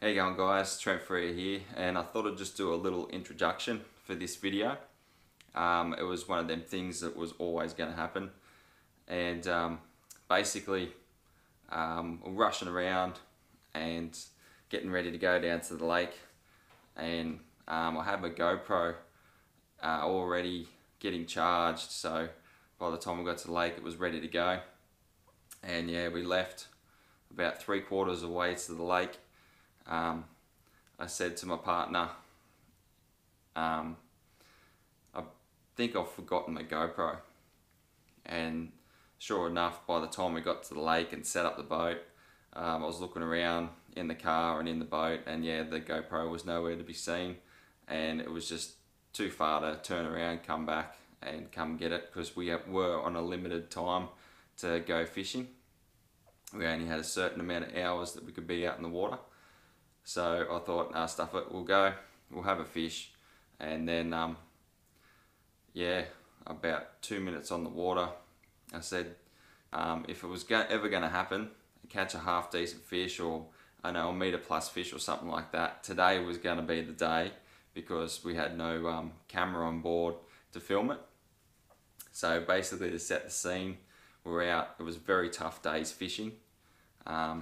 How you going, guys? Trent Freer here, and I thought I'd just do a little introduction for this video. It was one of them things that was always going to happen, and basically we're rushing around and getting ready to go down to the lake, and I had my GoPro already getting charged, so by the time we got to the lake it was ready to go. And yeah, we left about 3/4 of the way to the lake. I said to my partner, I think I've forgotten my GoPro, and sure enough, by the time we got to the lake and set up the boat, I was looking around in the car and in the boat, and yeah, the GoPro was nowhere to be seen, and it was just too far to turn around, come back and come get it, because we were on a limited time to go fishing. We only had a certain amount of hours that we could be out in the water. So I thought, nah, stuff it, we'll have a fish. And then, yeah, about 2 minutes on the water, I said, if it was ever going to happen, catch a half decent fish, or I know, a metre plus fish or something like that, today was going to be the day, because we had no camera on board to film it. So basically, to set the scene, we were out. It was a very tough day's fishing. I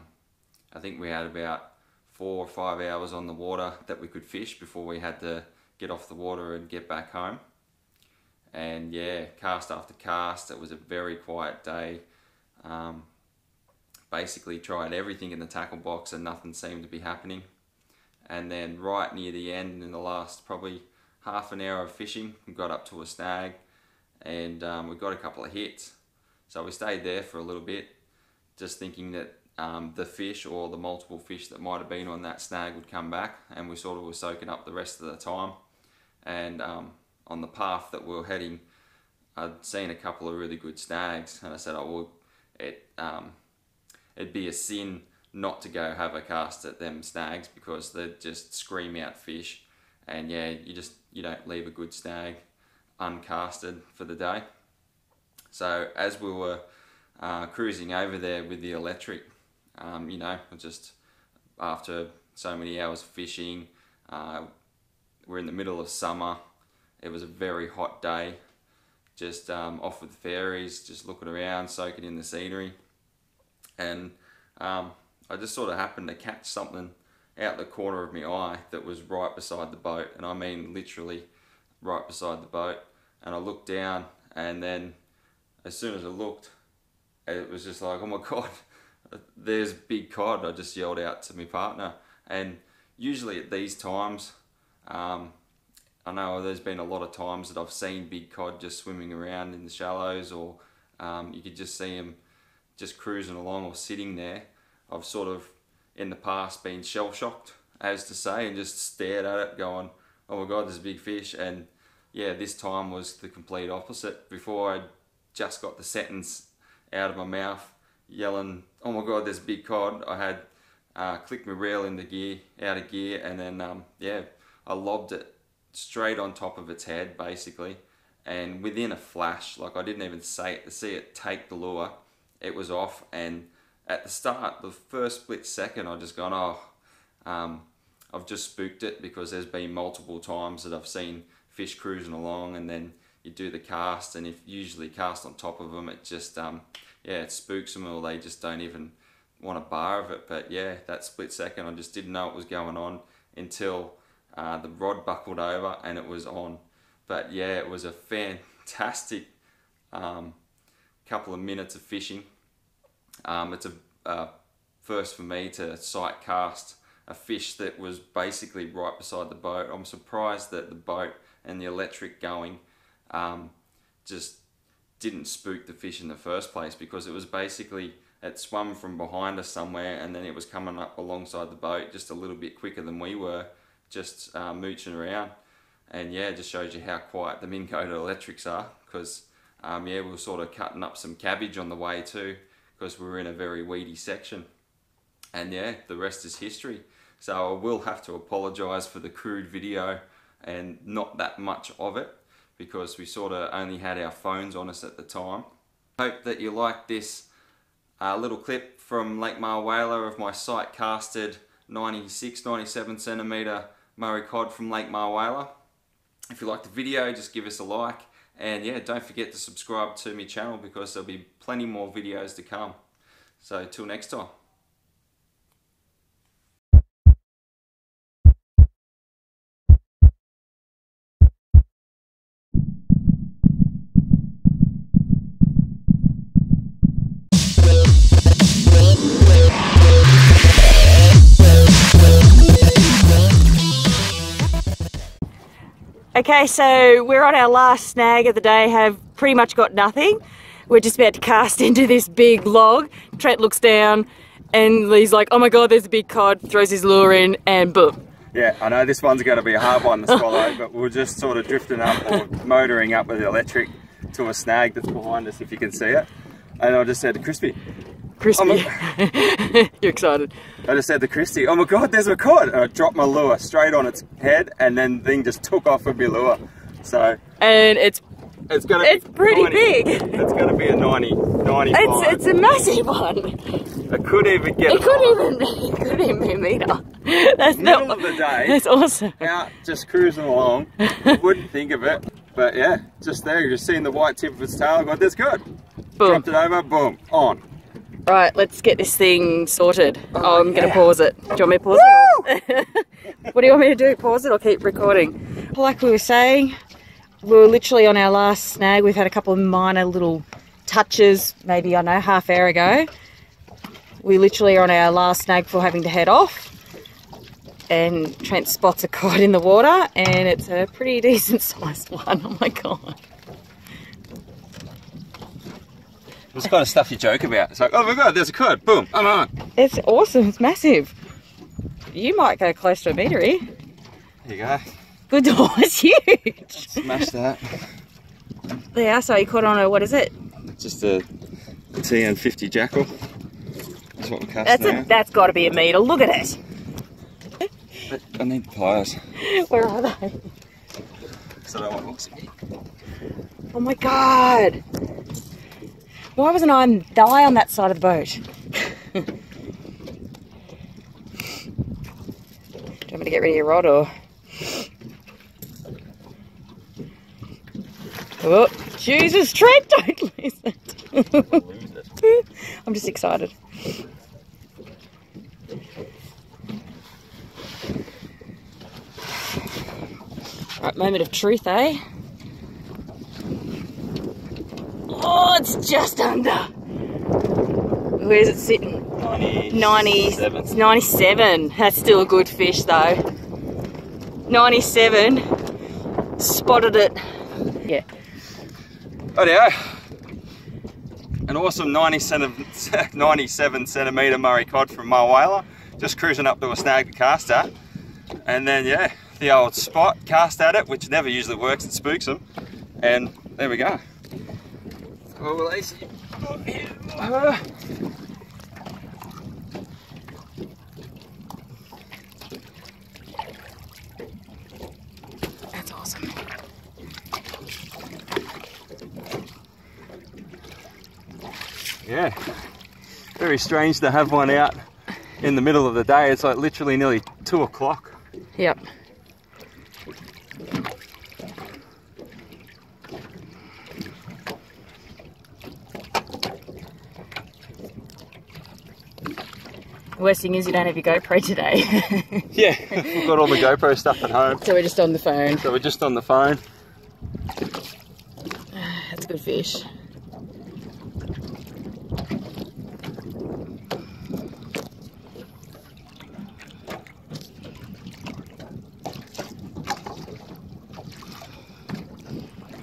think we had about 4 or 5 hours on the water that we could fish before we had to get off the water and get back home. And yeah, cast after cast, it was a very quiet day. Basically tried everything in the tackle box and nothing seemed to be happening. And then right near the end, in the last probably half an hour of fishing, we got up to a snag, and we got a couple of hits. So we stayed there for a little bit, just thinking that the fish or the multiple fish that might have been on that snag would come back, and we sort of were soaking up the rest of the time. And on the path that we were heading, I'd seen a couple of really good snags, and I said, oh well, it'd be a sin not to go have a cast at them snags, because they'd just scream out fish, and yeah, you don't leave a good snag uncasted for the day. So as we were cruising over there with the electric, you know, just after so many hours of fishing, we're in the middle of summer, it was a very hot day, just off with the ferries, just looking around, soaking in the scenery, and I just sort of happened to catch something out the corner of my eye that was right beside the boat, and I mean literally right beside the boat. And I looked down, and then as soon as I looked, it was just like, oh my god, there's big cod. I just yelled out to my partner. And usually at these times, I know there's been a lot of times that I've seen big cod just swimming around in the shallows, or you could just see them just cruising along or sitting there. I've sort of in the past been shell shocked, as to say, and just stared at it going, oh my god, there's a big fish. And yeah, this time was the complete opposite. Before I just got the sentence out of my mouth yelling, oh my god, there's a big cod, I had clicked my reel into gear, out of gear, and then yeah, I lobbed it straight on top of its head basically, and within a flash, like I didn't even see it take the lure, it was off. And at the start, the first split second, I just gone, oh, I've just spooked it, because there's been multiple times that I've seen fish cruising along, and then you do the cast, and if you usually cast on top of them, it just yeah, it spooks them, or they just don't even want a bar of it. But yeah, that split second, I just didn't know what was going on until the rod buckled over and it was on. But yeah, it was a fantastic couple of minutes of fishing. It's a first for me to sight cast a fish that was basically right beside the boat. I'm surprised that the boat and the electric going just didn't spook the fish in the first place, because it was basically, it swum from behind us somewhere, and then it was coming up alongside the boat just a little bit quicker than we were, just mooching around. And yeah, it just shows you how quiet the Minn Kota electrics are, because yeah, we were sort of cutting up some cabbage on the way too, because we were in a very weedy section. And yeah, the rest is history. So I will have to apologise for the crude video and not that much of it, because we sort of only had our phones on us at the time. Hope that you like this little clip from Lake Mulwala of my sight casted 96, 97 centimetre Murray cod from Lake Mulwala. If you like the video, just give us a like, and yeah, don't forget to subscribe to my channel because there'll be plenty more videos to come. So till next time. Okay, so we're on our last snag of the day, have pretty much got nothing. We're just about to cast into this big log. Trent looks down and he's like, oh my god, there's a big cod, throws his lure in and boom. Yeah, I know this one's going to be a hard one to swallow, but we're just sort of drifting up or motoring up with the electric to a snag that's behind us, if you can see it. And I just said to Crispy, You're excited. I just said to Christy, oh my god, there's a cod! And I dropped my lure straight on its head, and then the thing just took off with my lure. So, and it's pretty 90, big. It's going to be a 95. It's a massive one. It could even get. It could even be a metre. That's middle of the day. That's awesome. Out just cruising along. Wouldn't think of it, but yeah, just there. You're just seeing the white tip of its tail. I got this good. Boom. Dropped it over. Boom. On. Right, let's get this thing sorted. Oh, I'm going to pause it. Do you want me to pause it? What do you want me to do? Pause it or keep recording? Like we were saying, we were literally on our last snag. We've had a couple of minor little touches, maybe, I don't know, half hour ago. We literally are on our last snag before having to head off. And Trent spots a cod in the water, and it's a pretty decent sized one. Oh my god. It's kind of stuff you joke about. It's like, oh my god, there's a cod. Boom, I'm on. It's awesome. It's massive. You might go close to a metre here. There you go. Good dog. It's huge. Smash that. There, so you caught on a, what is it? Just a TN50 jackal. That's what we're casting now. That's got to be a metre. Look at it. I need the pliers. Where are they? So I don't want to Oh my god. Why wasn't I on that side of the boat? Do you want me to get rid of your rod or? Oh, Jesus, Trent, don't lose it. I'm just excited. Right, moment of truth, eh? Oh, it's just under. Where's it sitting? 97. It's 97. That's still a good fish though. 97. Spotted it. Yeah. Oh yeah. An awesome 97 centimetre Murray cod from Mulwala. Just cruising up to a snag to cast at. And then yeah, the old spot, cast at it, which never usually works, it spooks them. And there we go. Oh, release it. That's awesome. Yeah. Very strange to have one out in the middle of the day. It's like literally nearly 2 o'clock. Yep. The worst thing is you don't have your GoPro today. Yeah, we've got all the GoPro stuff at home. So we're just on the phone. So we're just on the phone. That's a good fish.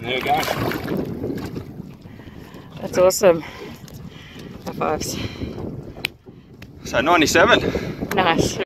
There you go. That's awesome. High fives. So 97. Nice.